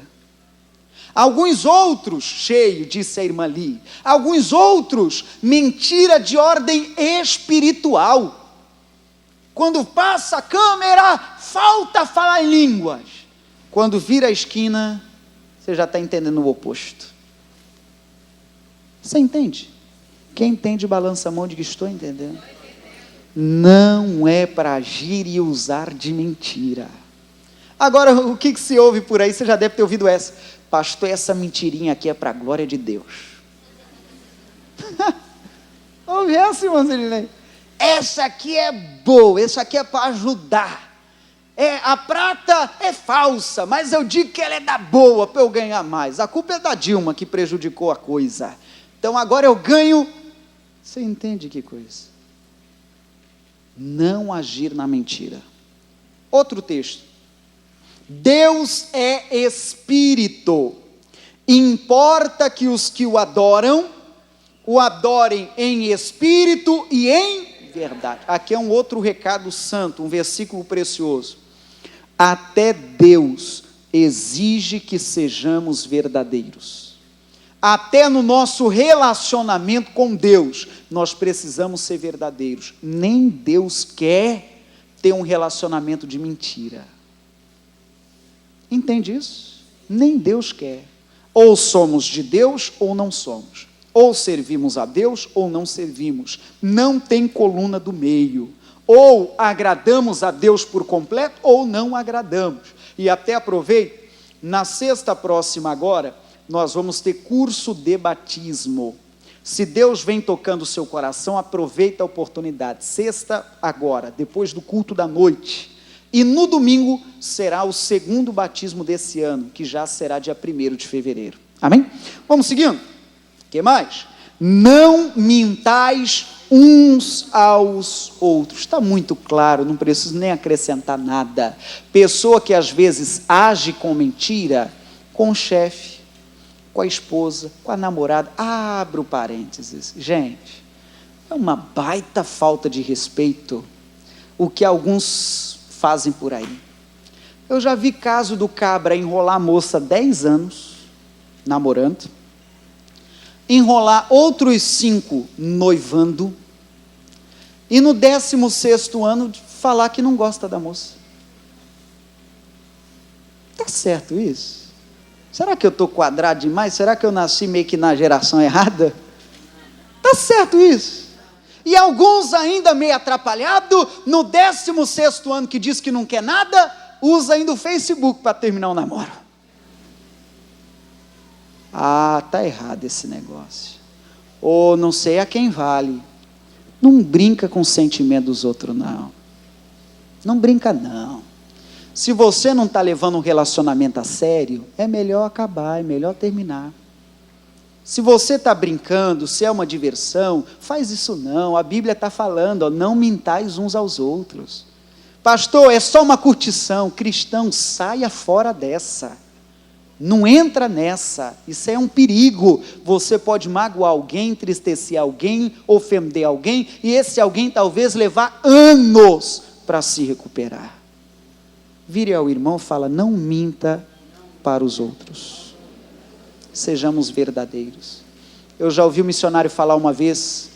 S2: Alguns outros, cheio, disse a irmã Li, alguns outros, mentira de ordem espiritual. Quando passa a câmera, falta falar em línguas. Quando vira a esquina, você já está entendendo o oposto. Você entende? Quem entende, balança a mão de que estou entendendo. Não é para agir e usar de mentira. Agora, o que se ouve por aí? Você já deve ter ouvido essa. Pastor, essa mentirinha aqui é para a glória de Deus. Ouve essa, irmão Zirinei? Essa aqui é boa, essa aqui é para ajudar. A prata é falsa, mas eu digo que ela é da boa para eu ganhar mais. A culpa é da Dilma que prejudicou a coisa. Então agora eu ganho. Você entende que coisa? Não agir na mentira. Outro texto. Deus é espírito. Importa que os que o adoram o adorem em espírito e em verdade. Aqui é um outro recado santo, um versículo precioso. Até Deus exige que sejamos verdadeiros. Até no nosso relacionamento com Deus, nós precisamos ser verdadeiros. Nem Deus quer ter um relacionamento de mentira. Entende isso? Nem Deus quer. Ou somos de Deus ou não somos. Ou servimos a Deus ou não servimos. Não tem coluna do meio. Ou agradamos a Deus por completo ou não agradamos. E até aproveito, na sexta próxima agora, nós vamos ter curso de batismo. Se Deus vem tocando o seu coração, aproveita a oportunidade. Sexta agora, depois do culto da noite. E no domingo será o segundo batismo desse ano, que já será dia 1º de fevereiro. Amém? Vamos seguindo? O que mais? Não mintais uns aos outros. Está muito claro, não preciso nem acrescentar nada. Pessoa que às vezes age com mentira, com o chefe, com a esposa, com a namorada. Abro parênteses. Gente, é uma baita falta de respeito o que alguns fazem por aí. Eu já vi caso do cabra enrolar a moça 10 anos, namorando, enrolar outros 5 noivando, e no 16º ano falar que não gosta da moça. Está certo isso? Será que eu estou quadrado demais? Será que eu nasci meio que na geração errada? Está certo isso? E alguns ainda meio atrapalhado, no 16º ano que diz que não quer nada, usa ainda o Facebook para terminar o namoro. Ah, está errado esse negócio. Ou não sei a quem vale. Não brinca com o sentimento dos outros, não. Não brinca, não. Se você não está levando um relacionamento a sério, é melhor acabar, é melhor terminar. Se você está brincando, se é uma diversão, faz isso não. A Bíblia está falando, ó, não mintais uns aos outros. Pastor, é só uma curtição. Cristão, saia fora dessa. Não entra nessa. Isso é um perigo. Você pode magoar alguém, entristecer alguém, ofender alguém, e esse alguém talvez levar anos para se recuperar. Vire ao irmão e fala, não minta para os outros. Sejamos verdadeiros. Eu já ouvi um missionário falar uma vez,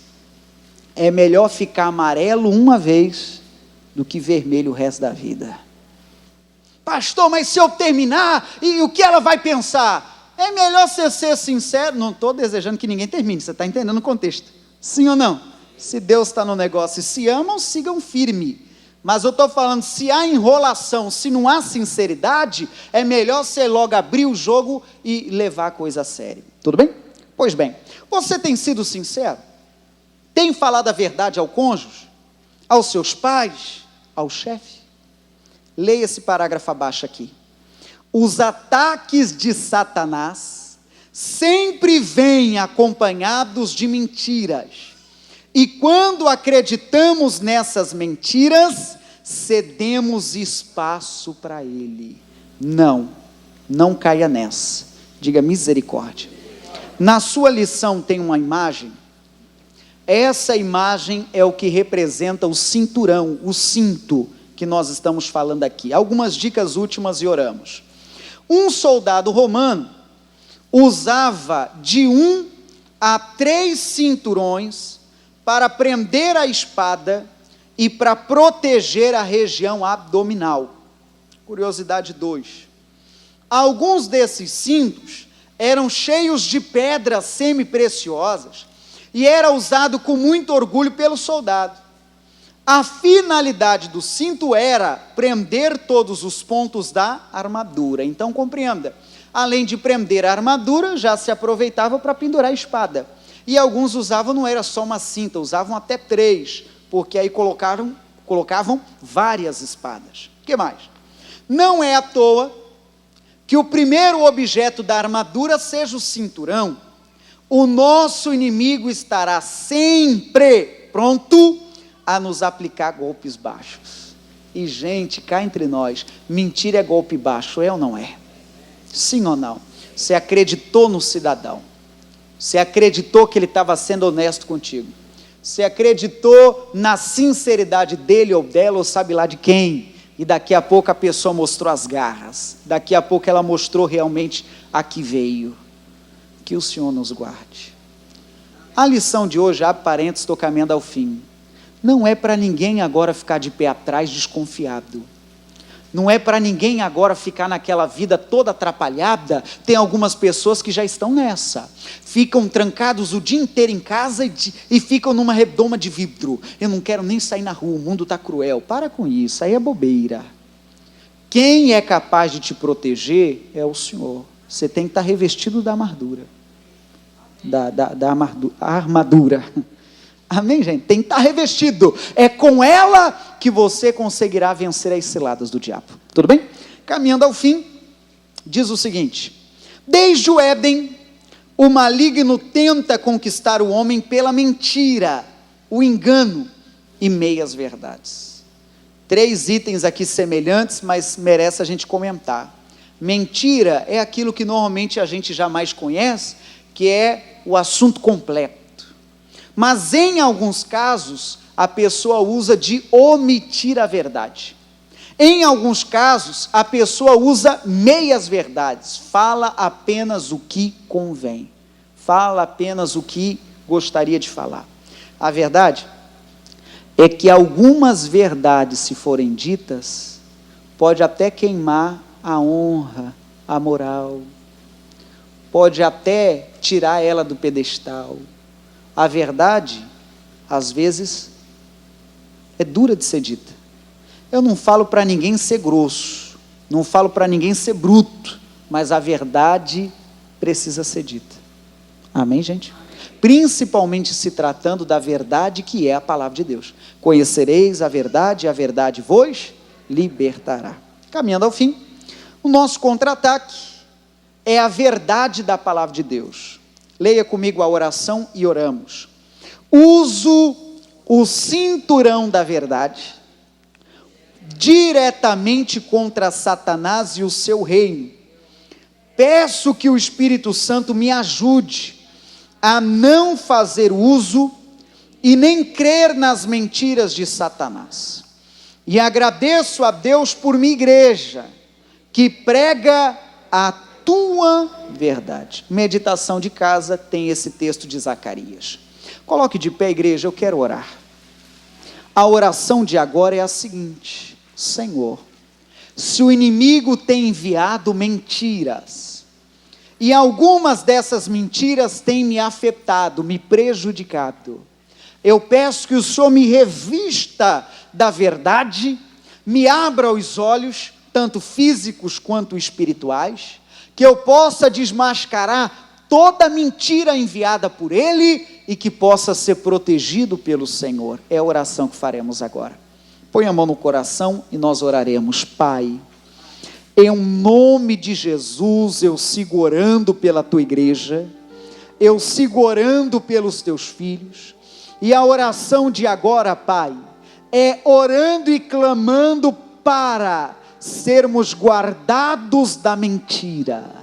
S2: é melhor ficar amarelo uma vez do que vermelho o resto da vida. Pastor, mas se eu terminar, e o que ela vai pensar? É melhor você ser sincero. Não estou desejando que ninguém termine, você está entendendo o contexto. Sim ou não? Se Deus está no negócio e se amam, sigam firme. Mas eu estou falando, se há enrolação, se não há sinceridade, é melhor você logo abrir o jogo e levar a coisa a sério. Tudo bem? Pois bem, você tem sido sincero? Tem falado a verdade ao cônjuge? Aos seus pais? Ao chefe? Leia esse parágrafo abaixo aqui. Os ataques de Satanás sempre vêm acompanhados de mentiras. E quando acreditamos nessas mentiras, cedemos espaço para ele. Não caia nessa. Diga misericórdia. Na sua lição tem uma imagem. Essa imagem é o que representa o cinturão, o cinto que nós estamos falando aqui. Algumas dicas últimas e oramos. Um soldado romano usava de 1 a 3 cinturões para prender a espada e para proteger a região abdominal. Curiosidade 2. Alguns desses cintos eram cheios de pedras semi-preciosas e era usado com muito orgulho pelo soldado. A finalidade do cinto era prender todos os pontos da armadura. Então compreenda, além de prender a armadura, já se aproveitava para pendurar a espada. E alguns usavam, não era só uma cinta, usavam até 3, porque aí colocavam várias espadas. O que mais? Não é à toa que o primeiro objeto da armadura seja o cinturão. O nosso inimigo estará sempre pronto a nos aplicar golpes baixos. E gente, cá entre nós, mentira é golpe baixo, é ou não é? Sim ou não? Você acreditou no cidadão. Você acreditou que ele estava sendo honesto contigo. Você acreditou na sinceridade dele ou dela, ou sabe lá de quem. E daqui a pouco a pessoa mostrou as garras. Daqui a pouco ela mostrou realmente a que veio. Que o Senhor nos guarde. A lição de hoje, abre parênteses, estou caminhando ao fim. Não é para ninguém agora ficar de pé atrás desconfiado. Não é para ninguém agora ficar naquela vida toda atrapalhada. Tem algumas pessoas que já estão nessa. Ficam trancados o dia inteiro em casa e ficam numa redoma de vidro. Eu não quero nem sair na rua, o mundo está cruel. Para com isso, aí é bobeira. Quem é capaz de te proteger é o Senhor. Você tem que estar revestido da armadura. Da armadura. Amém, gente? Tem que estar revestido. É com ela que você conseguirá vencer as ciladas do diabo. Tudo bem? Caminhando ao fim, diz o seguinte: desde o Éden, o maligno tenta conquistar o homem pela mentira, o engano e meias verdades. 3 itens aqui semelhantes, mas merece a gente comentar. Mentira é aquilo que normalmente a gente jamais conhece, que é o assunto completo. Mas em alguns casos, a pessoa usa de omitir a verdade. Em alguns casos, a pessoa usa meias verdades, fala apenas o que convém, fala apenas o que gostaria de falar. A verdade é que algumas verdades, se forem ditas, pode até queimar a honra, a moral, pode até tirar ela do pedestal. A verdade, às vezes, é dura de ser dita. Eu não falo para ninguém ser grosso, não falo para ninguém ser bruto, mas a verdade precisa ser dita. Amém, gente? Principalmente se tratando da verdade que é a palavra de Deus. Conhecereis a verdade vos libertará. Caminhando ao fim, o nosso contra-ataque é a verdade da palavra de Deus. Leia comigo a oração e oramos. Uso o cinturão da verdade diretamente contra Satanás e o seu reino. Peço que o Espírito Santo me ajude a não fazer uso e nem crer nas mentiras de Satanás. E agradeço a Deus por minha igreja, que prega a tua verdade. Meditação de casa tem esse texto de Zacarias. Coloque de pé, igreja, eu quero orar. A oração de agora é a seguinte: Senhor, se o inimigo tem enviado mentiras, e algumas dessas mentiras têm me afetado, me prejudicado, eu peço que o Senhor me revista da verdade, me abra os olhos, tanto físicos quanto espirituais, que eu possa desmascarar toda mentira enviada por Ele e que possa ser protegido pelo Senhor. É a oração que faremos agora. Põe a mão no coração e nós oraremos. Pai, em nome de Jesus, eu sigo orando pela tua igreja, eu sigo orando pelos teus filhos, e a oração de agora, Pai, é orando e clamando para sermos guardados da mentira.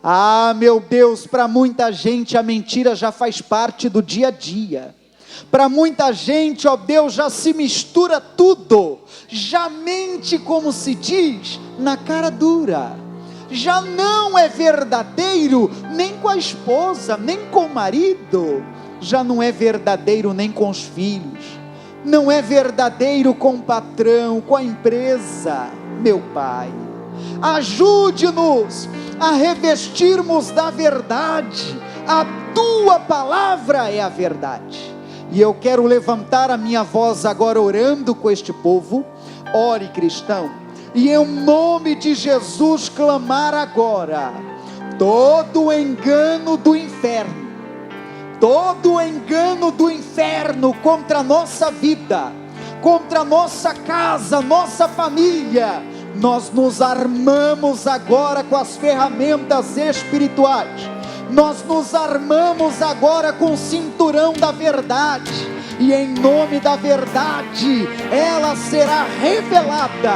S2: Ah, meu Deus, para muita gente a mentira já faz parte do dia a dia. Para muita gente, ó Deus, já se mistura tudo, já mente, como se diz, na cara dura. Já não é verdadeiro nem com a esposa, nem com o marido. Já não é verdadeiro nem com os filhos. Não é verdadeiro com o patrão, com a empresa. Meu Pai, ajude-nos a revestirmos da verdade. A tua palavra é a verdade. E eu quero levantar a minha voz agora orando com este povo. Ore, cristão, e em nome de Jesus clamar agora todo engano do inferno, todo engano do inferno contra a nossa vida, contra a nossa casa, nossa família. Nós nos armamos agora com as ferramentas espirituais, nós nos armamos agora com o cinturão da verdade, e em nome da verdade, ela será revelada.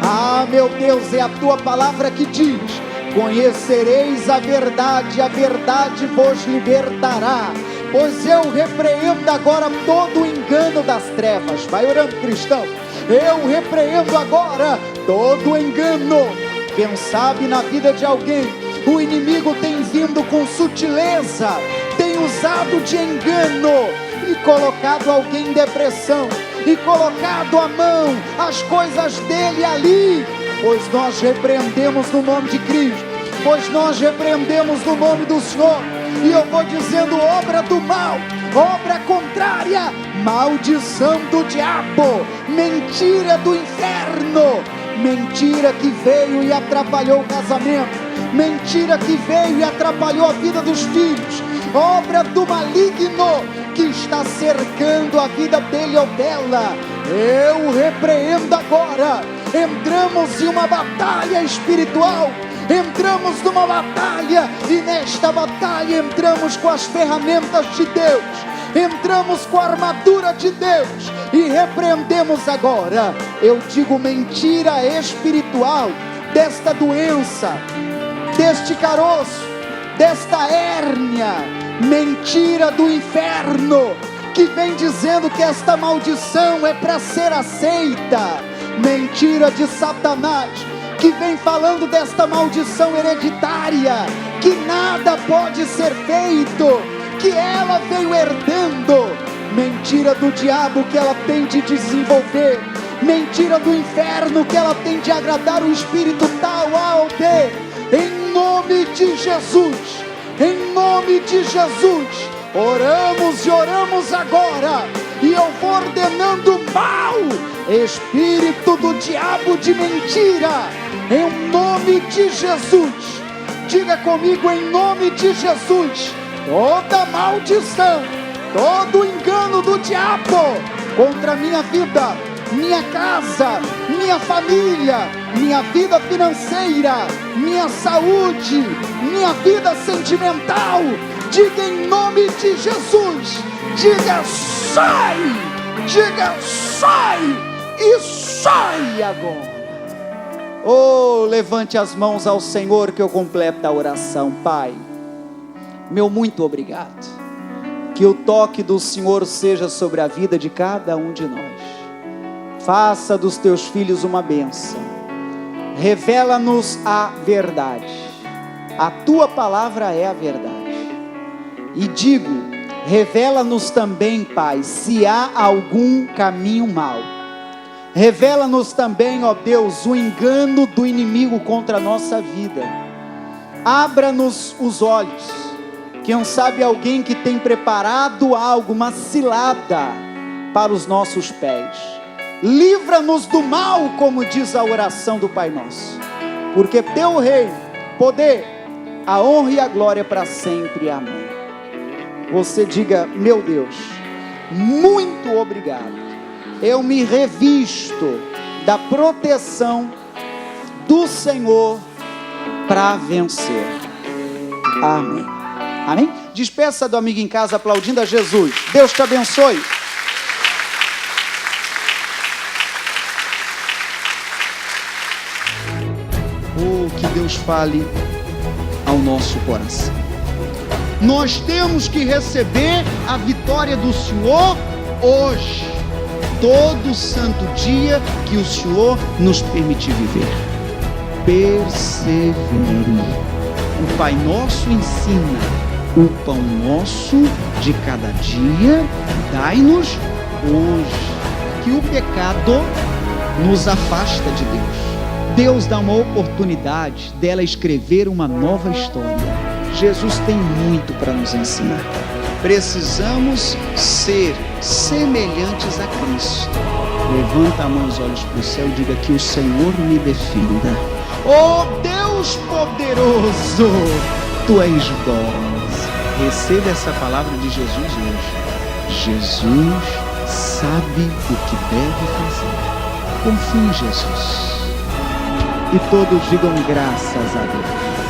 S2: Ah, meu Deus, é a tua palavra que diz Conhecereis a verdade vos libertará. Pois eu repreendo agora todo o engano das trevas. Vai orando, cristão. Eu repreendo agora todo o engano. Quem sabe na vida de alguém o inimigo tem vindo com sutileza, tem usado de engano e colocado alguém em depressão, e colocado a mão, as coisas dele ali. Pois nós repreendemos no nome de Cristo, pois nós repreendemos no nome do Senhor. E eu vou dizendo: obra do mal, obra contrária, maldição do diabo, mentira do inferno, mentira que veio e atrapalhou o casamento, mentira que veio e atrapalhou a vida dos filhos, obra do maligno que está cercando a vida dele ou dela. Eu repreendo agora. Entramos em uma batalha espiritual, entramos numa batalha, e nesta batalha entramos com as ferramentas de Deus, entramos com a armadura de Deus e repreendemos agora. Eu digo mentira espiritual desta doença, deste caroço, desta hérnia, mentira do inferno que vem dizendo que esta maldição é para ser aceita, mentira de Satanás que vem falando desta maldição hereditária, que nada pode ser feito, que ela veio herdando, mentira do diabo que ela tem de desenvolver, mentira do inferno que ela tem de agradar o espírito tal ao de, em nome de Jesus, em nome de Jesus, oramos e oramos agora, e eu vou ordenando mal, espírito do diabo de mentira, em nome de Jesus. Diga comigo: em nome de Jesus, toda maldição, todo engano do diabo contra minha vida, minha casa, minha família, minha vida financeira, minha saúde, minha vida sentimental, diga em nome de Jesus, diga sai, diga sai, e sai agora. Oh, levante as mãos ao Senhor que eu completo a oração. Pai, meu muito obrigado, que o toque do Senhor seja sobre a vida de cada um de nós. Faça dos teus filhos uma bênção, revela-nos a verdade, a tua palavra é a verdade, e digo, revela-nos também, Pai, se há algum caminho mau, revela-nos também, ó Deus, o engano do inimigo contra a nossa vida, abra-nos os olhos, quem sabe alguém que tem preparado algo, uma cilada para os nossos pés, livra-nos do mal, como diz a oração do Pai Nosso, porque teu reino, poder, a honra e a glória para sempre, amém. Você diga: meu Deus, muito obrigado, eu me revisto da proteção do Senhor para vencer, amém, amém. Despeça do amigo em casa aplaudindo a Jesus. Deus te abençoe. Que Deus fale ao nosso coração. Nós temos que receber a vitória do Senhor hoje, todo santo dia que o Senhor nos permitir viver. Persevere. O Pai Nosso ensina: o pão nosso de cada dia dai-nos hoje. Que o pecado nos afasta de Deus. Deus dá uma oportunidade dela escrever uma nova história. Jesus tem muito para nos ensinar. Precisamos ser semelhantes a Cristo. Levanta a mão e os olhos para o céu e diga: que o Senhor me defenda. Oh Deus poderoso, Tu és bom. Receba essa palavra de Jesus hoje. Jesus sabe o que deve fazer. Confie em Jesus. E todos digam graças a Deus.